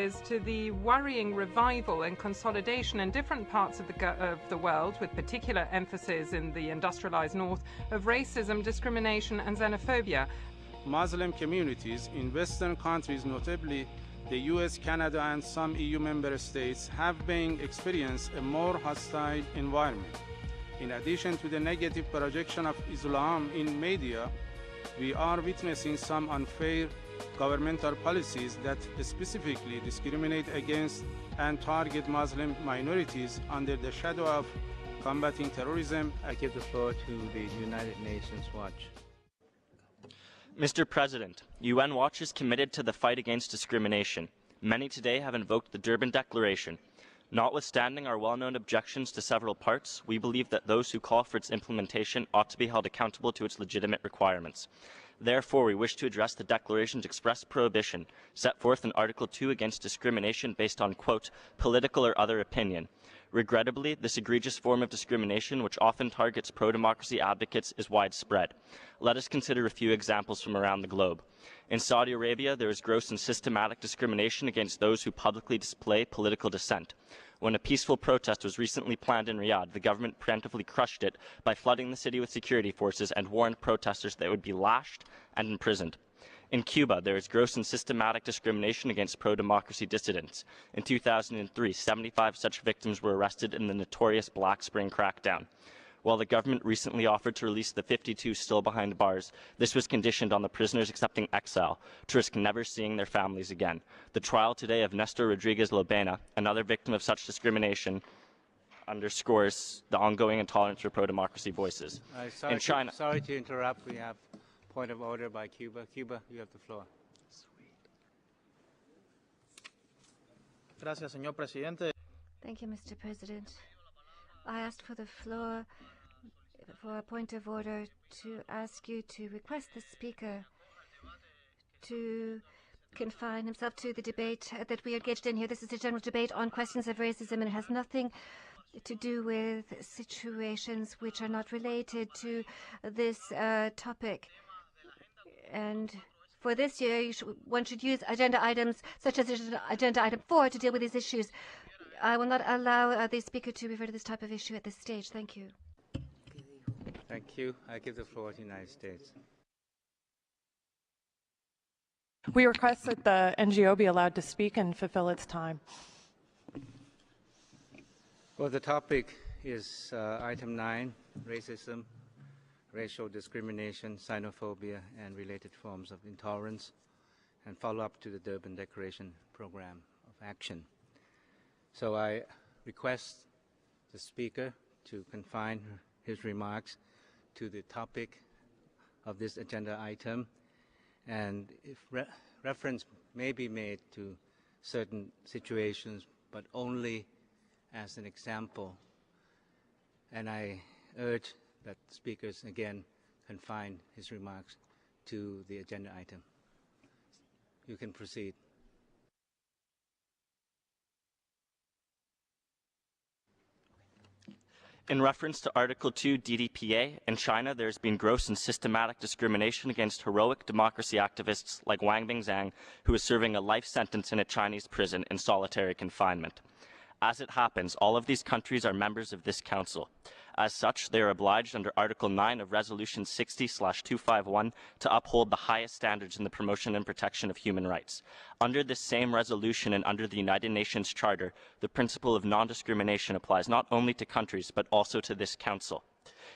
references to the worrying revival and consolidation in different parts of the world, with particular emphasis in the industrialized north, of racism, discrimination and xenophobia. Muslim communities in Western countries, notably the US, Canada and some EU member states, have been experienced a more hostile environment. In addition to the negative projection of Islam in media, we are witnessing some unfair governmental policies that specifically discriminate against and target Muslim minorities under the shadow of combating terrorism. I give the floor to the United Nations Watch. Mr. President, UN Watch is committed to the fight against discrimination. Many today have invoked the Durban Declaration. Notwithstanding our well-known objections to several parts, we believe that those who call for its implementation ought to be held accountable to its legitimate requirements. Therefore, we wish to address the Declaration's express prohibition set forth in Article 2 against discrimination based on, quote, political or other opinion. Regrettably, this egregious form of discrimination, which often targets pro-democracy advocates, is widespread. Let us consider a few examples from around the globe. In Saudi Arabia, there is gross and systematic discrimination against those who publicly display political dissent. When a peaceful protest was recently planned in Riyadh, the government preemptively crushed it by flooding the city with security forces and warned protesters that they would be lashed and imprisoned. In Cuba, there is gross and systematic discrimination against pro-democracy dissidents. In 2003, 75 such victims were arrested in the notorious Black Spring crackdown. While the government recently offered to release the 52 still behind bars, this was conditioned on the prisoners accepting exile to risk never seeing their families again. The trial today of Nestor Rodriguez Lobena, another victim of such discrimination, underscores the ongoing intolerance for pro-democracy voices. In China, sorry to interrupt. We have point of order by Cuba. Cuba, you have the floor. Gracias, señor presidente. Thank you, Mr. President. I asked for the floor for a point of order to ask you to request the Speaker to confine himself to the debate that we are engaged in here. This is a general debate on questions of racism, and it has nothing to do with situations which are not related to this topic. And for this year, one should use agenda items such as agenda item 4 to deal with these issues. I will not allow the Speaker to refer to this type of issue at this stage. Thank you. Thank you. I give the floor to the United States. We request that the NGO be allowed to speak and fulfill its time. Well, the topic is item 9, racism, racial discrimination, xenophobia, and related forms of intolerance, and follow-up to the Durban Declaration Program of Action. So I request the Speaker to confine his remarks to the topic of this agenda item, and if reference may be made to certain situations, but only as an example. And I urge that speakers again confine his remarks to the agenda item. You can proceed. in reference to Article 2 DDPA, in China there has been gross and systematic discrimination against heroic democracy activists like Wang Bingzhang, who is serving a life sentence in a Chinese prison in solitary confinement. As it happens, all of these countries are members of this council. As such, they are obliged under Article 9 of Resolution 60/251 to uphold the highest standards in the promotion and protection of human rights. Under this same resolution and under the United Nations Charter, the principle of non-discrimination applies not only to countries but also to this council.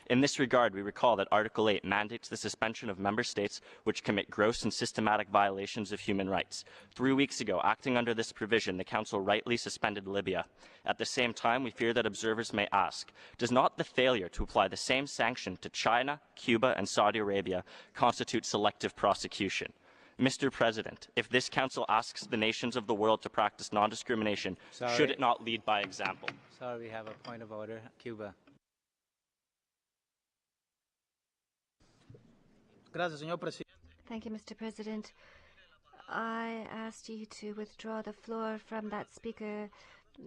In this regard, we recall that Article 8 mandates the suspension of member states which commit gross and systematic violations of human rights. 3 weeks ago, acting under this provision, the Council rightly suspended Libya. At the same time, we fear that observers may ask, does not the failure to apply the same sanction to China, Cuba, and Saudi Arabia constitute selective prosecution? Mr. President, if this Council asks the nations of the world to practice non-discrimination, should it not lead by example? Sorry, we have a point of order. Cuba. Thank you, Mr. President. I asked you to withdraw the floor from that speaker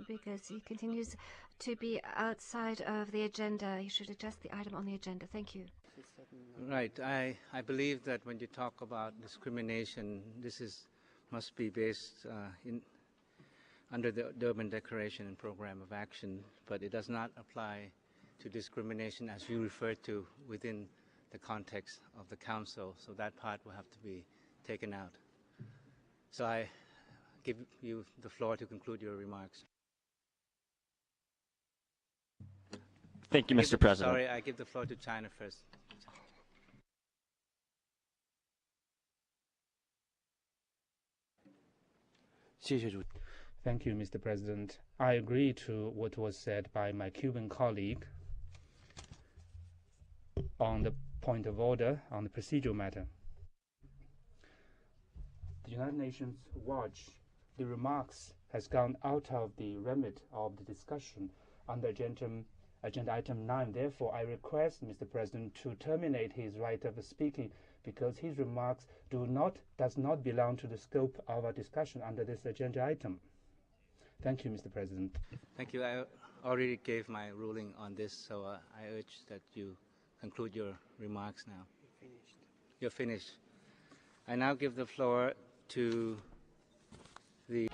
because he continues to be outside of the agenda. You should adjust the item on the agenda. Thank you. Right. I believe that when you talk about discrimination, this must be based under the Durban Declaration and Program of Action, but it does not apply to discrimination as you referred to within the context of the Council, so that part will have to be taken out. So I give you the floor to conclude your remarks. Thank you, Mr. President. Sorry, I give the floor to China first. Thank you, Mr. President. I agree to what was said by my Cuban colleague on the point of order on the procedural matter. The United Nations Watch, the remarks has gone out of the remit of the discussion under agenda item 9. Therefore, I request Mr. President to terminate his right of speaking because his remarks does not belong to the scope of our discussion under this agenda item. Thank you, Mr. President. Thank you. I already gave my ruling on this, so I urge that you conclude your remarks now. You're finished. I now give the floor to the